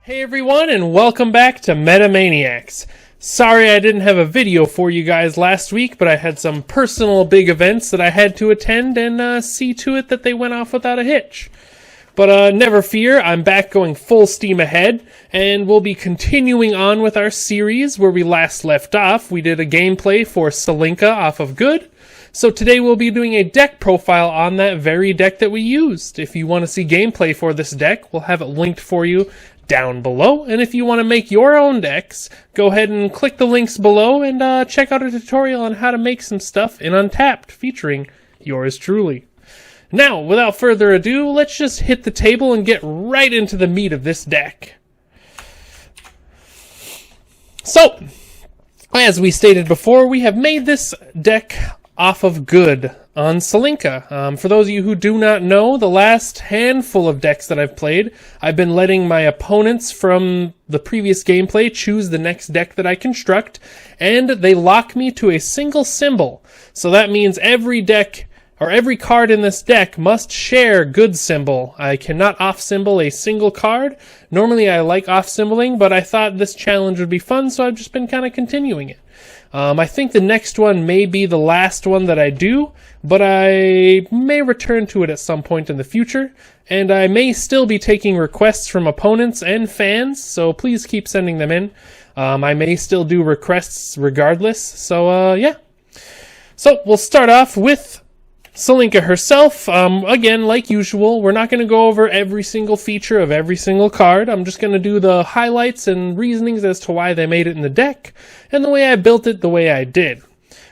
Hey everyone, and welcome back to Metamaniacs. Sorry I didn't have a video for you guys last week, but I had some personal big events that I had to attend and see to it that they went off without a hitch. But never fear, I'm back going full steam ahead, and we'll be continuing on with our series where we last left off. We did a gameplay for Celinka off of Good. So today we'll be doing a deck profile on that very deck that we used. If you want to see gameplay for this deck, we'll have it linked for you down below. And if you want to make your own decks, go ahead and click the links below and check out a tutorial on how to make some stuff in Untap featuring yours truly. Now, without further ado, let's just hit the table and get right into the meat of this deck. So, as we stated before, we have made this deck off of Good on Celinka. For those of you who do not know, the last handful of decks that I've played, I've been letting my opponents from the previous gameplay choose the next deck that I construct, and they lock me to a single symbol. So that means every deck, or every card in this deck must share Good symbol. I cannot off-symbol a single card. Normally I like off-symboling, but I thought this challenge would be fun, so I've just been kind of continuing it. I think the next one may be the last one that I do, but I may return to it at some point in the future, and I may still be taking requests from opponents and fans, so please keep sending them in. I may still do requests regardless, so yeah. So we'll start off with Celinka herself. Again, like usual, we're not going to go over every single feature of every single card. I'm just going to do the highlights and reasonings as to why they made it in the deck, and the way I built it the way I did.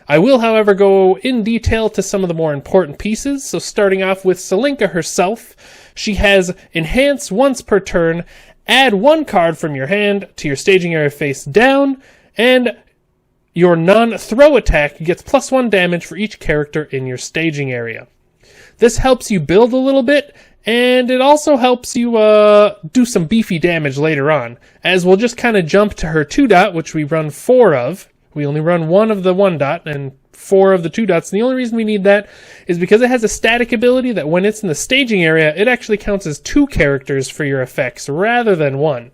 I will, however, go in detail to some of the more important pieces, so starting off with Celinka herself, she has Enhance once per turn, add one card from your hand to your staging area face down, and your non-throw attack gets +1 damage for each character in your staging area. This helps you build a little bit, and it also helps you do some beefy damage later on, as we'll just kind of jump to her 2-dot, which we run 4 of. We only run 1 of the 1-dot and 4 of the 2-dots, and the only reason we need that is because it has a static ability that when it's in the staging area, it actually counts as 2 characters for your effects rather than 1.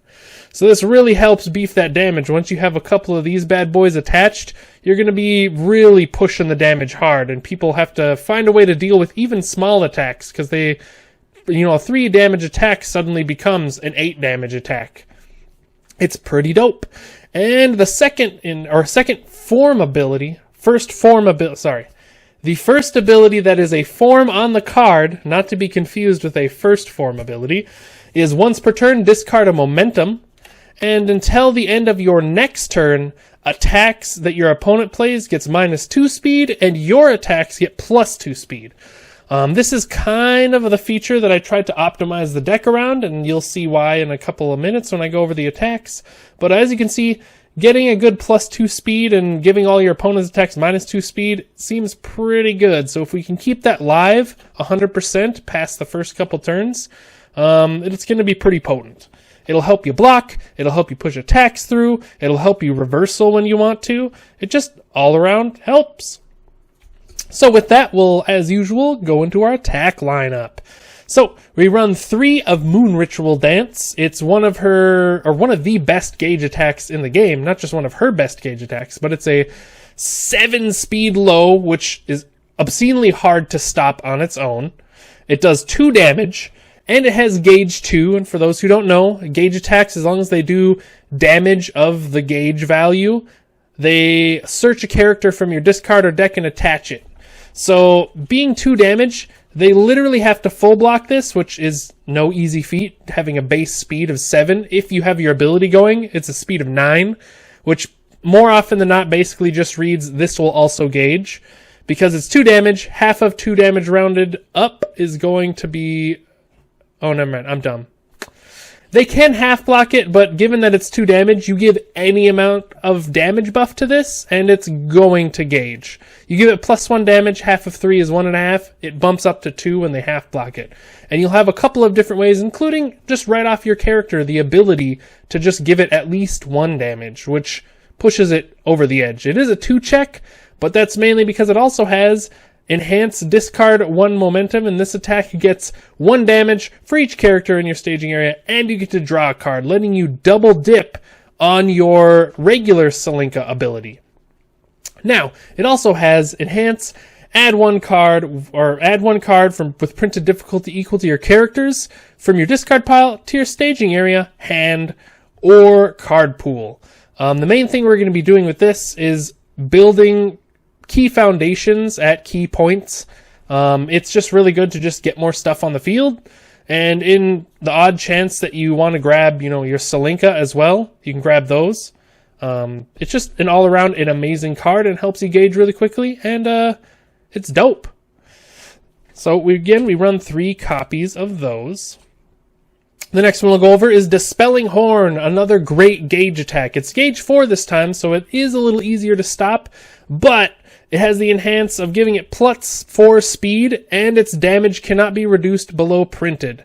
So this really helps beef that damage. Once you have a couple of these bad boys attached, you're going to be really pushing the damage hard, and people have to find a way to deal with even small attacks, because they, a 3 damage attack suddenly becomes an 8 damage attack. It's pretty dope. And the the first ability that is a form on the card, not to be confused with a first form ability, is once per turn, discard a momentum, and until the end of your next turn, attacks that your opponent plays gets -2 speed, and your attacks get +2 speed. This is kind of the feature that I tried to optimize the deck around, and you'll see why in a couple of minutes when I go over the attacks. But as you can see, getting a good +2 speed and giving all your opponent's attacks -2 speed seems pretty good. So if we can keep that live 100% past the first couple turns, it's going to be pretty potent. It'll help you block, it'll help you push attacks through, it'll help you reversal when you want to. It just all around helps. So with that, we'll, as usual, go into our attack lineup. So we run 3 of Moon Ritual Dance. It's one of the best gauge attacks in the game, not just one of her best gauge attacks, but it's a 7 speed low, which is obscenely hard to stop on its own. It does 2 damage, and it has gauge 2, and for those who don't know, gauge attacks, as long as they do damage of the gauge value, they search a character from your discard or deck and attach it. So, being 2 damage, they literally have to full block this, which is no easy feat, having a base speed of 7. If you have your ability going, it's a speed of 9, which more often than not basically just reads, this will also gauge. Because it's 2 damage, half of 2 damage rounded up is going to be... Oh, never mind, I'm dumb. They can half block it, but given that it's 2 damage, you give any amount of damage buff to this, and it's going to gauge. You give it +1 damage, half of 3 is 1.5, it bumps up to 2 when they half block it. And you'll have a couple of different ways, including just right off your character, the ability to just give it at least 1 damage, which pushes it over the edge. It is a 2 check, but that's mainly because it also has enhance discard 1 momentum, and this attack gets 1 damage for each character in your staging area, and you get to draw a card, letting you double dip on your regular Celinka ability. Now, it also has enhance, add one card with printed difficulty equal to your characters from your discard pile to your staging area, hand, or card pool. The main thing we're going to be doing with this is building key foundations at key points. It's just really good to just get more stuff on the field. And in the odd chance that you want to grab, your Celinka as well, you can grab those. It's just an all-around an amazing card and helps you gauge really quickly, and it's dope. So we run 3 copies of those. The next one we'll go over is Dispelling Horn, another great gauge attack. It's gauge 4 this time, so it is a little easier to stop, but it has the enhance of giving it +4 speed, and its damage cannot be reduced below printed,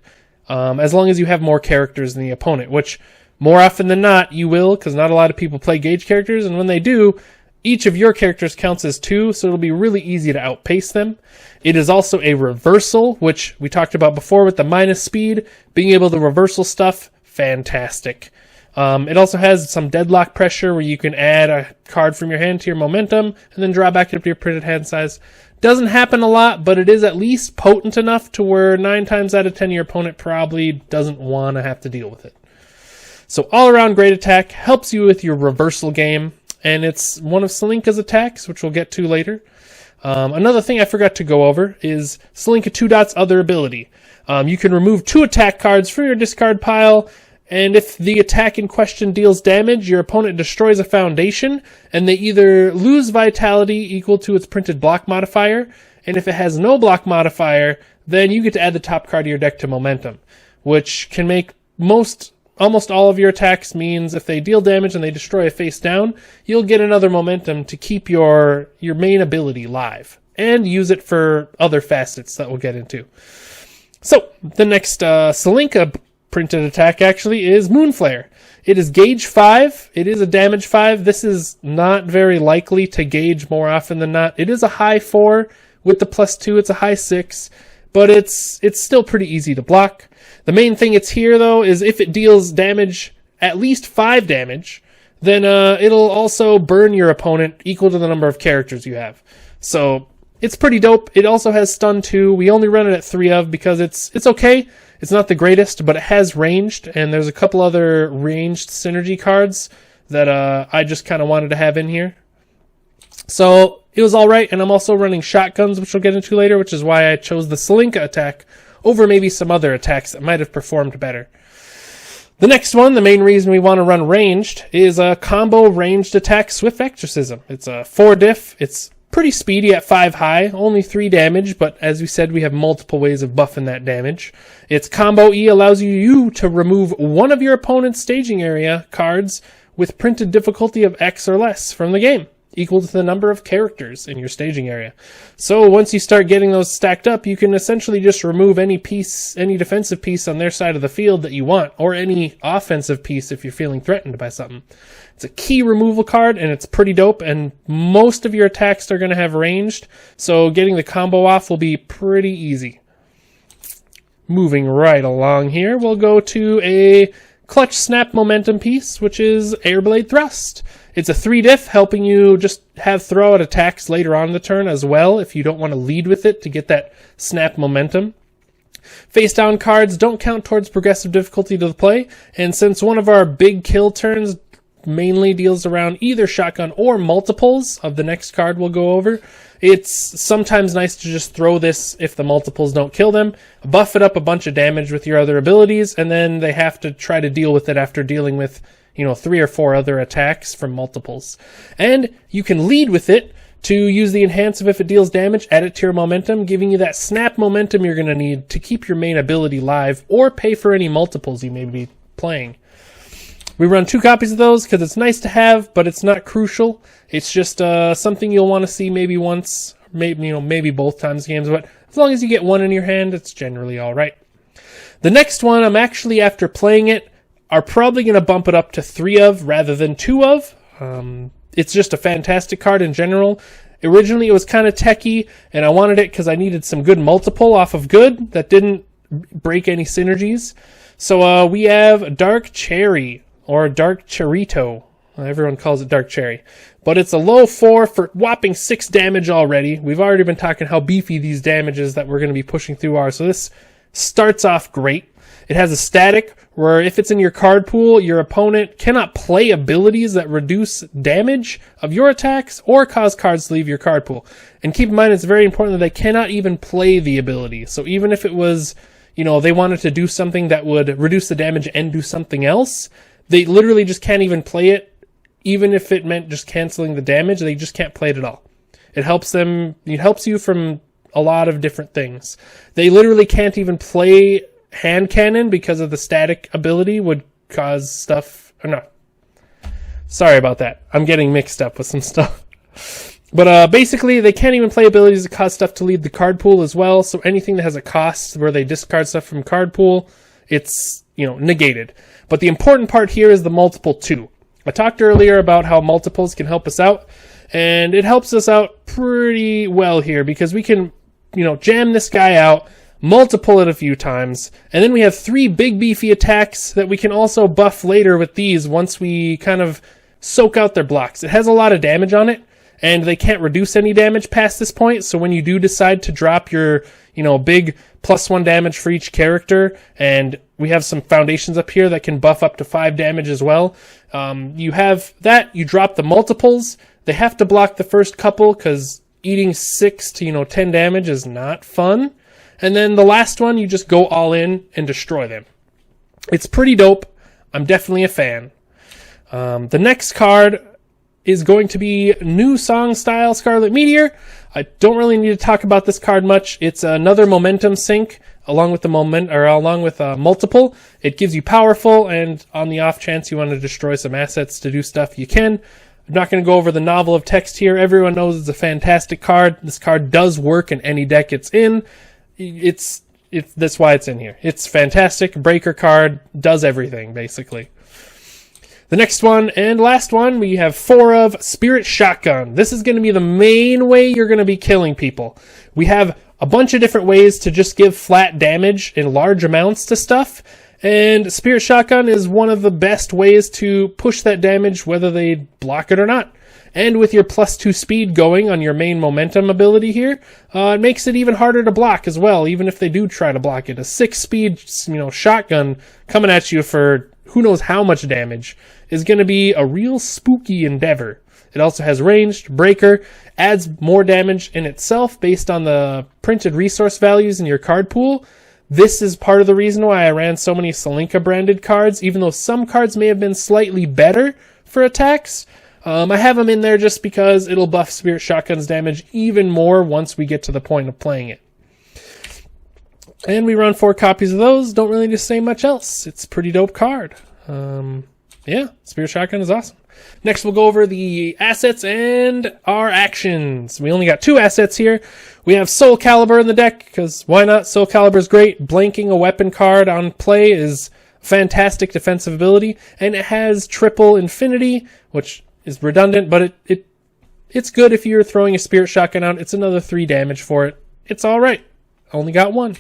as long as you have more characters than the opponent, which more often than not you will, because not a lot of people play gauge characters, and when they do, each of your characters counts as 2, so it'll be really easy to outpace them. It is also a reversal, which we talked about before with the minus speed. Being able to reversal stuff, fantastic. It also has some deadlock pressure where you can add a card from your hand to your momentum and then draw back up to your printed hand size. Doesn't happen a lot, but it is at least potent enough to where 9 times out of 10 your opponent probably doesn't want to have to deal with it. So all around great attack, helps you with your reversal game, and it's one of Celinka's attacks, which we'll get to later. Another thing I forgot to go over is Celinka 2 other ability. You can remove 2 attack cards from your discard pile, and if the attack in question deals damage, your opponent destroys a foundation, and they either lose vitality equal to its printed block modifier, and if it has no block modifier, then you get to add the top card of your deck to momentum, which can make almost all of your attacks. Means if they deal damage and they destroy a face down, you'll get another momentum to keep your main ability live and use it for other facets that we'll get into. So the next Celinka printed attack actually is Moonflare. It is gauge 5. It is a damage 5. This is not very likely to gauge more often than not. It is a high 4 with the +2. It's a high 6, but it's still pretty easy to block. The main thing it's here, though, is if it deals damage, at least 5 damage, then it'll also burn your opponent equal to the number of characters you have. So it's pretty dope. It also has stun 2. We only run it at 3 of because it's okay. It's not the greatest, but it has ranged, and there's a couple other ranged synergy cards that I just kind of wanted to have in here. So it was alright, and I'm also running shotguns, which we'll get into later, which is why I chose the Celinka attack over maybe some other attacks that might have performed better. The next one, the main reason we want to run ranged, is a combo ranged attack Swift Exorcism. It's a 4 diff. It's pretty speedy at 5 high, only 3 damage, but as we said, we have multiple ways of buffing that damage. Its combo E allows you to remove one of your opponent's staging area cards with printed difficulty of X or less from the game, equal to the number of characters in your staging area. So once you start getting those stacked up, you can essentially just remove any defensive piece on their side of the field that you want, or any offensive piece if you're feeling threatened by something. It's a key removal card, and it's pretty dope, and most of your attacks are going to have ranged, so getting the combo off will be pretty easy. Moving right along here, we'll go to a clutch snap momentum piece, which is Airblade Thrust. It's a 3 diff, helping you just have throw out attacks later on in the turn as well, if you don't want to lead with it to get that snap momentum. Face down cards don't count towards progressive difficulty to the play, and since one of our big kill turns mainly deals around either shotgun or multiples of the next card we'll go over, it's sometimes nice to just throw this if the multiples don't kill them, buff it up a bunch of damage with your other abilities, and then they have to try to deal with it after dealing with 3 or 4 other attacks from multiples. And you can lead with it to use the enhance of if it deals damage, add it to your momentum, giving you that snap momentum you're going to need to keep your main ability live or pay for any multiples you may be playing. We run 2 copies of those because it's nice to have, but it's not crucial. It's just something you'll want to see maybe once, maybe both times games, but as long as you get 1 in your hand, it's generally alright. The next one, I'm actually, after playing it, are probably going to bump it up to 3 of rather than 2 of. It's just a fantastic card in general. Originally it was kind of techy, and I wanted it because I needed some good multiple off of good that didn't break any synergies. So we have Dark Cherry, or Dark Cherito. Everyone calls it Dark Cherry. But it's a low 4 for whopping 6 damage already. We've already been talking how beefy these damages that we're going to be pushing through are. So this starts off great. It has a static where if it's in your card pool, your opponent cannot play abilities that reduce damage of your attacks or cause cards to leave your card pool. And keep in mind, it's very important that they cannot even play the ability. So even if it was, they wanted to do something that would reduce the damage and do something else, they literally just can't even play it. Even if it meant just canceling the damage, they just can't play it at all. It helps you from a lot of different things. They literally can't even play hand cannon because of the static ability would cause stuff. Or no. Sorry about that. I'm getting mixed up with some stuff. But basically, they can't even play abilities that cause stuff to leave the card pool as well. So anything that has a cost where they discard stuff from card pool, it's, negated. But the important part here is the multiple too. I talked earlier about how multiples can help us out, and it helps us out pretty well here because we can, jam this guy out, multiple it a few times, and then we have 3 big beefy attacks that we can also buff later with these once we kind of soak out their blocks. It has a lot of damage on it, and they can't reduce any damage past this point, so when you do decide to drop your, big +1 damage for each character, and we have some foundations up here that can buff up to 5 damage as well. You have that, you drop the multiples. They have to block the first couple because eating 6 to 10 damage is not fun. And then the last one, you just go all in and destroy them. It's pretty dope. I'm definitely a fan. The next card is going to be new song style Scarlet Meteor. I don't really need to talk about this card much. It's another momentum sink along with multiple. It gives you powerful, and on the off chance you want to destroy some assets to do stuff, you can. I'm not going to go over the novel of text here. Everyone knows it's a fantastic card. This card does work in any deck it's in. That's why it's in here. It's fantastic. Breaker card, does everything basically. The next one and last one, we have 4 of Spirit Shotgun. This is going to be the main way you're going to be killing people. We have a bunch of different ways to just give flat damage in large amounts to stuff, and Spirit Shotgun is one of the best ways to push that damage whether they block it or not. And with your +2 speed going on your main momentum ability here, it makes it even harder to block as well, even if they do try to block it. A 6 speed, shotgun coming at you for who knows how much damage is going to be a real spooky endeavor. It also has ranged, breaker, adds more damage in itself based on the printed resource values in your card pool. This is part of the reason why I ran so many Celinka branded cards, even though some cards may have been slightly better for attacks. I have them in there just because it'll buff Spirit Shotgun's damage even more once we get to the point of playing it. And we run 4 copies of those. Don't really need to say much else. It's a pretty dope card. Yeah, Spirit Shotgun is awesome. Next, we'll go over the assets and our actions. We only got 2 assets here. We have Soul Calibur in the deck, because why not? Soul Calibur is great. Blanking a weapon card on play is fantastic defensive ability, and it has triple infinity, which is redundant, but it's good if you're throwing a Spirit Shotgun out. It's another 3 damage for it. It's alright. Only got 1.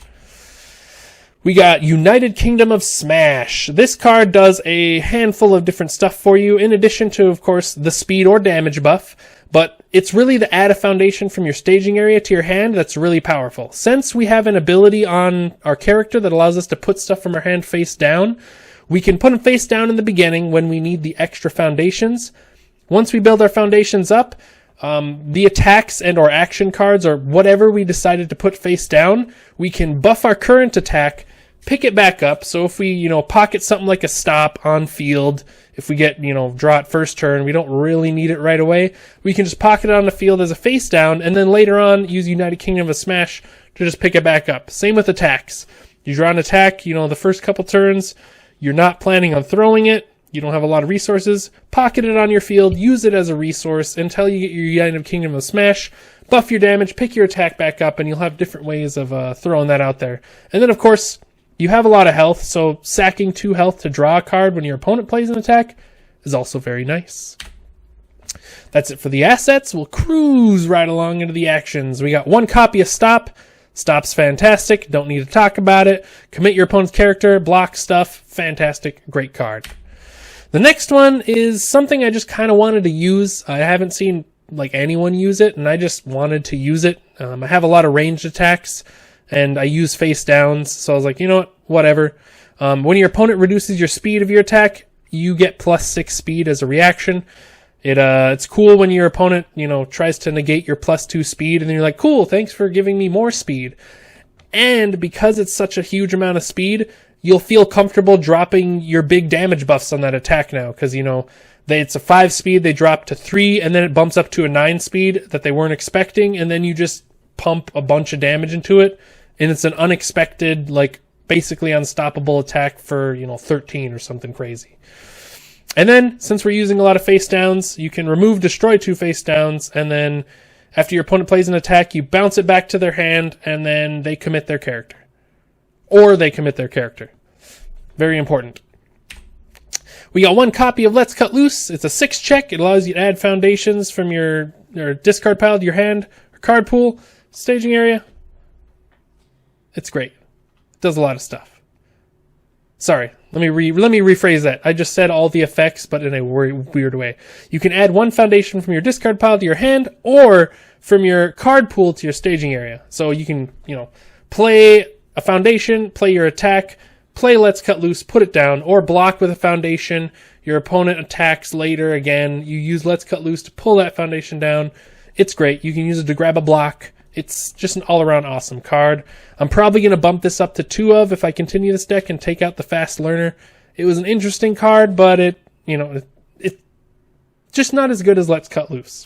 We got United Kingdom of Smash. This card does a handful of different stuff for you, in addition to, of course, the speed or damage buff, but it's really the add a foundation from your staging area to your hand that's really powerful. Since we have an ability on our character that allows us to put stuff from our hand face down, we can put them face down in the beginning when we need the extra foundations. Once we build our foundations up, the attacks and or action cards or whatever we decided to put face down, we can buff our current attack, pick it back up. So if we, pocket something like a stop on field, if we get, draw it first turn, we don't really need it right away. We can just pocket it on the field as a face down, and then later on use United Kingdom of Smash to just pick it back up. Same with attacks. You draw an attack, the first couple turns, you're not planning on throwing it, you don't have a lot of resources, pocket it on your field, use it as a resource until you get your United Kingdom of Smash, buff your damage, pick your attack back up, and you'll have different ways of throwing that out there. And then, of course, you have a lot of health, so sacking 2 health to draw a card when your opponent plays an attack is also very nice. That's it for the assets. We'll cruise right along into the actions. We got 1 copy of Stop. Stop's fantastic. Don't need to talk about it. Commit your opponent's character. Block stuff. Fantastic. Great card. The next one is something I just kind of wanted to use. I haven't seen like anyone use it, and I just wanted to use it. I have a lot of ranged attacks, and I use face downs, so I was like, you know what, whatever. When your opponent reduces your speed of your attack, you get +6 speed as a reaction. It's cool when your opponent, tries to negate your +2 speed, and then you're like, cool, thanks for giving me more speed. And because it's such a huge amount of speed, you'll feel comfortable dropping your big damage buffs on that attack now, because, it's a 5 speed, they drop to 3, and then it bumps up to a 9 speed that they weren't expecting, and then you just pump a bunch of damage into it, and it's an unexpected, basically unstoppable attack for, 13 or something crazy. And then, since we're using a lot of face downs, you can remove destroy 2 face downs, and then after your opponent plays an attack, you bounce it back to their hand, and then they commit their character. Or they commit their character. Very important. We got 1 copy of Let's Cut Loose. It's a 6 check. It allows you to add foundations from your discard pile to your hand, or card pool, staging area. It's great. It does a lot of stuff. Sorry, let me rephrase that. I just said all the effects, but in a weird way. You can add 1 foundation from your discard pile to your hand, or from your card pool to your staging area. So you can, play a foundation, play your attack, play Let's Cut Loose, put it down, or block with a foundation. Your opponent attacks later again. You use Let's Cut Loose to pull that foundation down. It's great. You can use it to grab a block. It's just an all-around awesome card. I'm probably going to bump this up to 2 of if I continue this deck and take out the Fast Learner. It was an interesting card, but it's just not as good as Let's Cut Loose.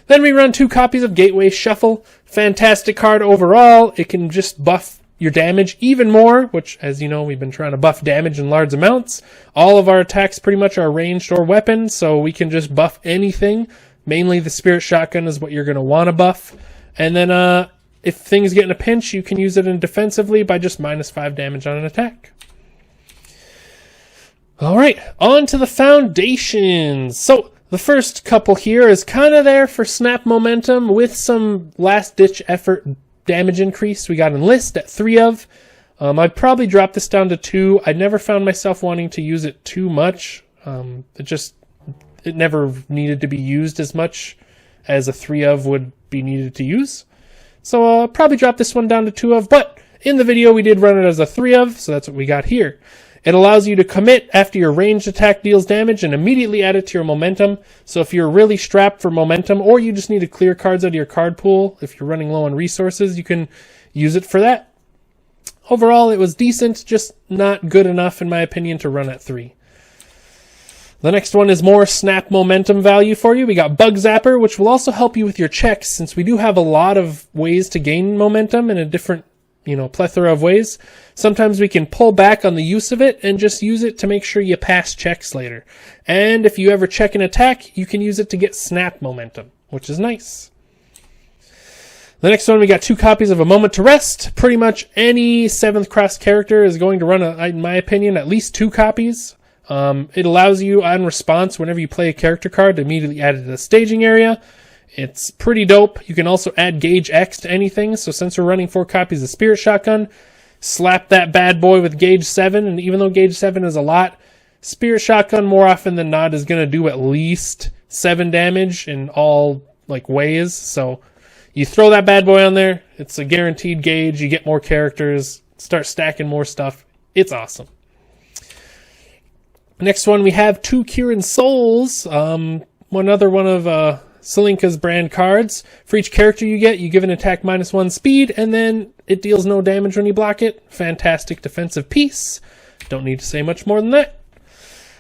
Then we run 2 copies of Gateway Shuffle. Fantastic card overall. It can just buff your damage even more, which, as you know, we've been trying to buff damage in large amounts. All of our attacks pretty much are ranged or weapons, so we can just buff anything. Mainly the Spirit Shotgun is what you're going to want to buff. And then if things get in a pinch, you can use it in defensively by just -5 damage on an attack. Alright, on to the foundations. So, the first couple here is kind of there for snap momentum with some last-ditch effort damage increase. We got Enlist at 3 of. I'd probably drop this down to 2. I never found myself wanting to use it too much. It never needed to be used as much as a 3 of would be needed to use. So I'll probably drop this one down to 2 of, but in the video we did run it as a 3 of, so that's what we got here. It allows you to commit after your ranged attack deals damage and immediately add it to your momentum. So if you're really strapped for momentum, or you just need to clear cards out of your card pool, if you're running low on resources, you can use it for that. Overall, it was decent, just not good enough in my opinion to run at 3. The next one is more snap momentum value for you. We got Bug Zapper, which will also help you with your checks, since we do have a lot of ways to gain momentum in a different, plethora of ways. Sometimes we can pull back on the use of it and just use it to make sure you pass checks later. And if you ever check an attack, you can use it to get snap momentum, which is nice. The next one, we got 2 copies of A Moment to Rest. Pretty much any 7th cross character is going to run, in my opinion, at least 2 copies. It allows you, on response, whenever you play a character card, to immediately add it to the staging area. It's pretty dope. You can also add Gauge X to anything, so since we're running 4 copies of Spirit Shotgun, slap that bad boy with Gauge 7, and even though Gauge 7 is a lot, Spirit Shotgun more often than not is going to do at least 7 damage in all ways, so you throw that bad boy on there, it's a guaranteed gauge, you get more characters, start stacking more stuff, it's awesome. Next one, we have 2 Kirin Souls, another one of Celinka's brand cards. For each character you get, you give an attack -1 speed, and then it deals no damage when you block it. Fantastic defensive piece. Don't need to say much more than that.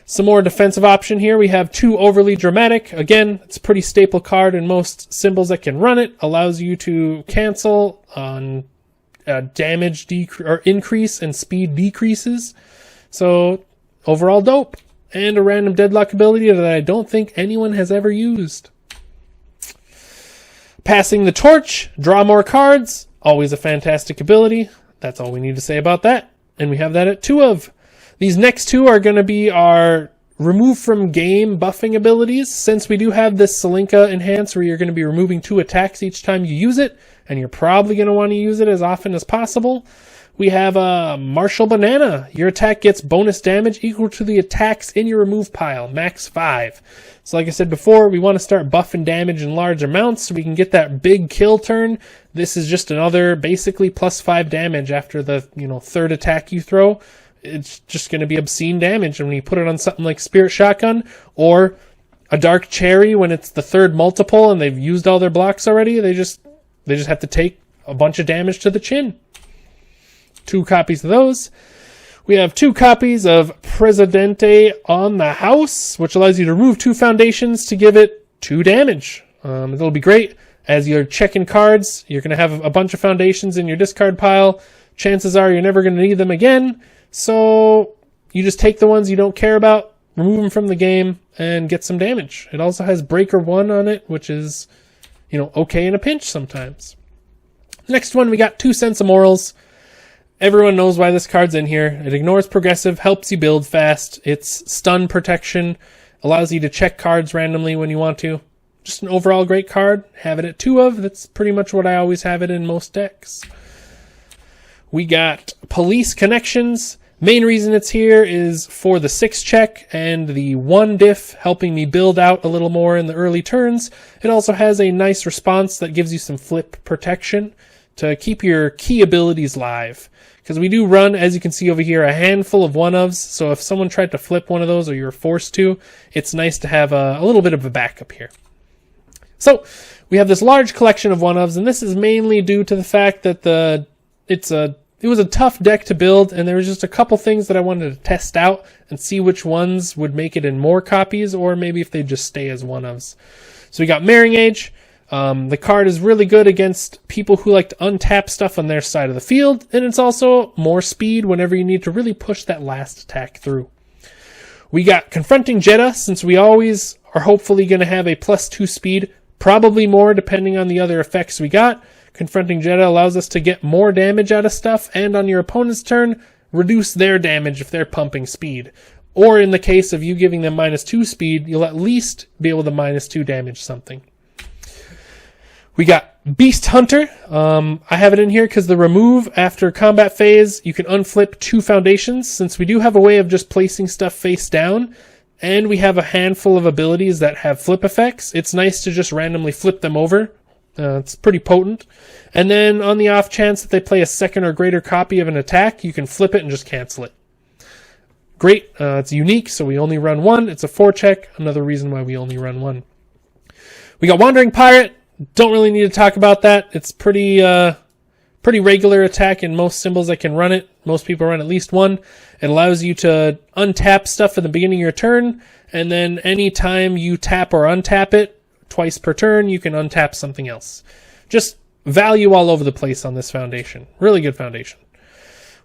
Some more defensive option here. We have 2 Overly Dramatic. Again, it's a pretty staple card in most symbols that can run it. Allows you to cancel on damage increase and speed decreases. So, overall dope. And a random deadlock ability that I don't think anyone has ever used. Passing the Torch, draw more cards, always a fantastic ability. That's all we need to say about that. And we have that at 2 of. These next 2 are going to be our remove from game buffing abilities. Since we do have this Celinka enhance where you're going to be removing 2 attacks each time you use it, and you're probably going to want to use it as often as possible, we have a Martial Banana. Your attack gets bonus damage equal to the attacks in your remove pile, max 5. So like I said before, we want to start buffing damage in large amounts so we can get that big kill turn. This is just another basically plus 5 damage after the 3rd attack you throw. It's just going to be obscene damage. And when you put it on something like Spirit Shotgun or a Dark Cherry when it's the 3rd multiple and they've used all their blocks already, they just have to take a bunch of damage to the chin. 2 copies of those. We have 2 copies of Presidente on the House, which allows you to remove 2 foundations to give it 2 damage. It'll be great. As you're checking cards, you're going to have a bunch of foundations in your discard pile. Chances are you're never going to need them again. So you just take the ones you don't care about, remove them from the game, and get some damage. It also has Breaker 1 on it, which is, okay in a pinch sometimes. Next one, we got 2 Sense of Morals. Everyone knows why this card's in here. It ignores progressive, helps you build fast. It's stun protection, allows you to check cards randomly when you want to. Just an overall great card. Have it at 2 of. That's pretty much what I always have it in most decks. We got Police Connections. Main reason it's here is for the 6 check and the 1 diff, helping me build out a little more in the early turns. It also has a nice response that gives you some flip protection to keep your key abilities live. Because we do run, as you can see over here, a handful of 1-ofs, so if someone tried to flip one of those or you were forced to, it's nice to have a little bit of a backup here. So, we have this large collection of 1-ofs, and this is mainly due to the fact that it was a tough deck to build, and there was just a couple things that I wanted to test out and see which ones would make it in more copies, or maybe if they just stay as 1-ofs. So we got Marrying Age. The card is really good against people who like to untap stuff on their side of the field, and it's also more speed whenever you need to really push that last attack through. We got Confronting Jeddah, since we always are hopefully going to have a +2 speed, probably more depending on the other effects we got. Confronting Jeddah allows us to get more damage out of stuff, and on your opponent's turn, reduce their damage if they're pumping speed. Or in the case of you giving them -2 speed, you'll at least be able to -2 damage something. We got Beast Hunter. I have it in here because the remove after combat phase, you can unflip 2 foundations, since we do have a way of just placing stuff face down, and we have a handful of abilities that have flip effects. It's nice to just randomly flip them over. It's pretty potent. And then on the off chance that they play a 2nd or greater copy of an attack, you can flip it and just cancel it. Great. It's unique, so we only run 1. It's a 4 check. Another reason why we only run 1. We got Wandering Pirate. Don't really need to talk about that. It's pretty regular attack in most symbols that can run it. Most people run at least 1. It allows you to untap stuff at the beginning of your turn, and then anytime you tap or untap it, twice per turn, you can untap something else. Just value all over the place on this foundation. Really good foundation.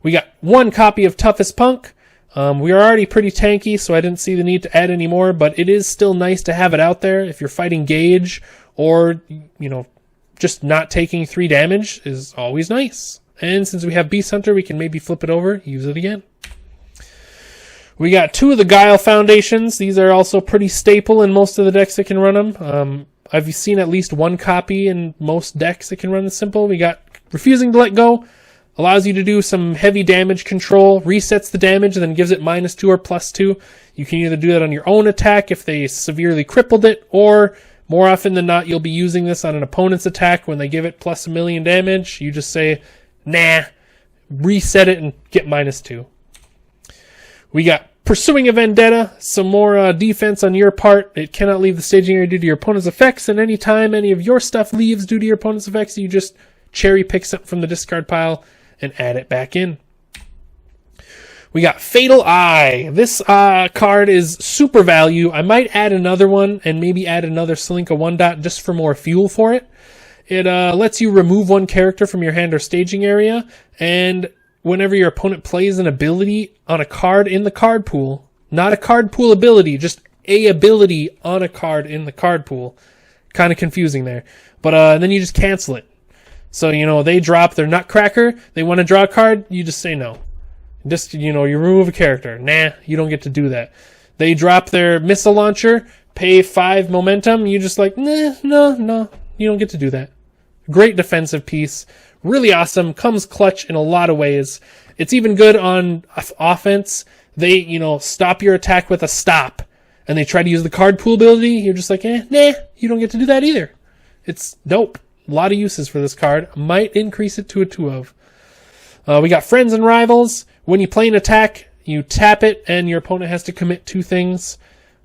We got 1 copy of Toughest Punk. We are already pretty tanky, so I didn't see the need to add any more, but it is still nice to have it out there if you're fighting Gauge, or, just not taking 3 damage is always nice. And since we have Beast Hunter, we can maybe flip it over, use it again. We got 2 of the Guile Foundations. These are also pretty staple in most of the decks that can run them. I've seen at least 1 copy in most decks that can run the simple. We got Refusing to Let Go. Allows you to do some heavy damage control, resets the damage, and then gives it -2 or +2. You can either do that on your own attack if they severely crippled it, or more often than not, you'll be using this on an opponent's attack when they give it +1,000,000 damage. You just say, nah, reset it and get -2. We got Pursuing a Vendetta, some more defense on your part. It cannot leave the staging area due to your opponent's effects, and anytime any of your stuff leaves due to your opponent's effects, you just cherry pick something from the discard pile and add it back in. We got Fatal Eye. This card is super value. I might add another one and maybe add another Celinka 1-dot just for more fuel for it. It lets you remove 1 character from your hand or staging area, and whenever your opponent plays an ability on a card in the card pool, not a card pool ability, just a ability on a card in the card pool. Kind of confusing there. But then you just cancel it. So, they drop their Nutcracker, they want to draw a card, you just say no. Just, you remove a character. Nah, you don't get to do that. They drop their missile launcher, pay 5 momentum. You just like, nah, no, you don't get to do that. Great defensive piece. Really awesome. Comes clutch in a lot of ways. It's even good on offense. They, stop your attack with a stop, and they try to use the card pool ability. You're just like, nah, you don't get to do that either. It's dope. A lot of uses for this card. Might increase it to a 2 of. We got Friends and Rivals. When you play an attack, you tap it, and your opponent has to commit 2 things.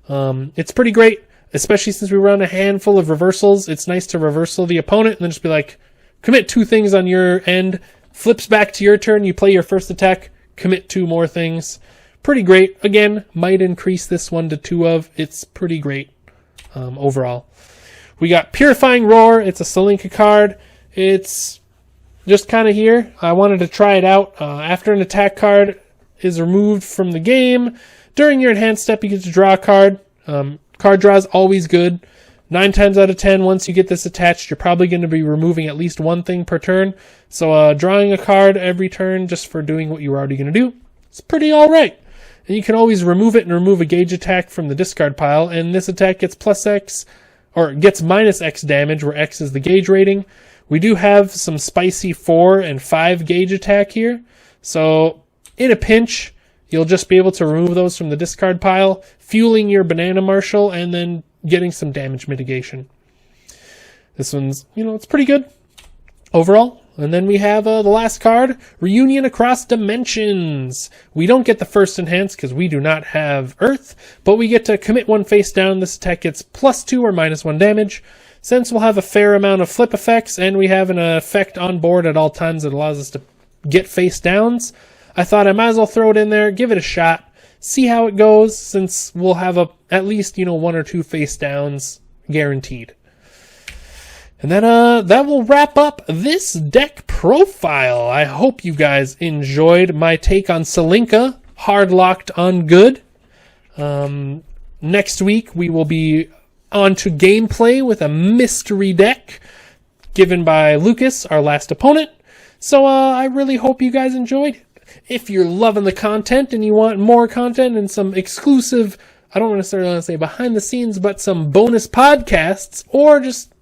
It's pretty great, especially since we run a handful of reversals. It's nice to reversal the opponent and then just be like, commit 2 things on your end, flips back to your turn, you play your first attack, commit 2 more things. Pretty great. Again, might increase this one to 2 of. It's pretty great overall. We got Purifying Roar. It's a Celinka card. It's just kind of here. I wanted to try it out. After an attack card is removed from the game, during your enhanced step, you get to draw a card. Card draw is always good. 9 times out of 10, once you get this attached, you're probably going to be removing at least 1 thing per turn. So drawing a card every turn just for doing what you were already going to do, it's pretty alright. And you can always remove it and remove a gauge attack from the discard pile. And this attack gets plus X, or gets minus X damage, where X is the gauge rating. We do have some spicy 4 and 5 gauge attack here. So in a pinch, you'll just be able to remove those from the discard pile, fueling your Banana Marshal, and then getting some damage mitigation. This one's, it's pretty good overall. And then we have the last card, Reunion Across Dimensions. We don't get the first enhance because we do not have Earth, but we get to commit 1 face down. This attack gets plus 2 or minus 1 damage. Since we'll have a fair amount of flip effects and we have an effect on board at all times that allows us to get face downs, I thought I might as well throw it in there, give it a shot, see how it goes, since we'll have at least 1 or 2 face downs guaranteed. And then that will wrap up this deck profile. I hope you guys enjoyed my take on Celinka, hard locked on good. Next week we will be on to gameplay with a mystery deck given by Lucas, our last opponent. So I really hope you guys enjoyed. If you're loving the content and you want more content and some exclusive, I don't necessarily want to say behind the scenes, but some bonus podcasts, or just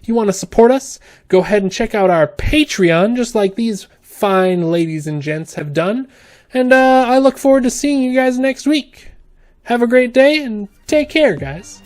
you want to support us, go ahead and check out our Patreon, just like these fine ladies and gents have done. And I look forward to seeing you guys next week. Have a great day and take care, guys.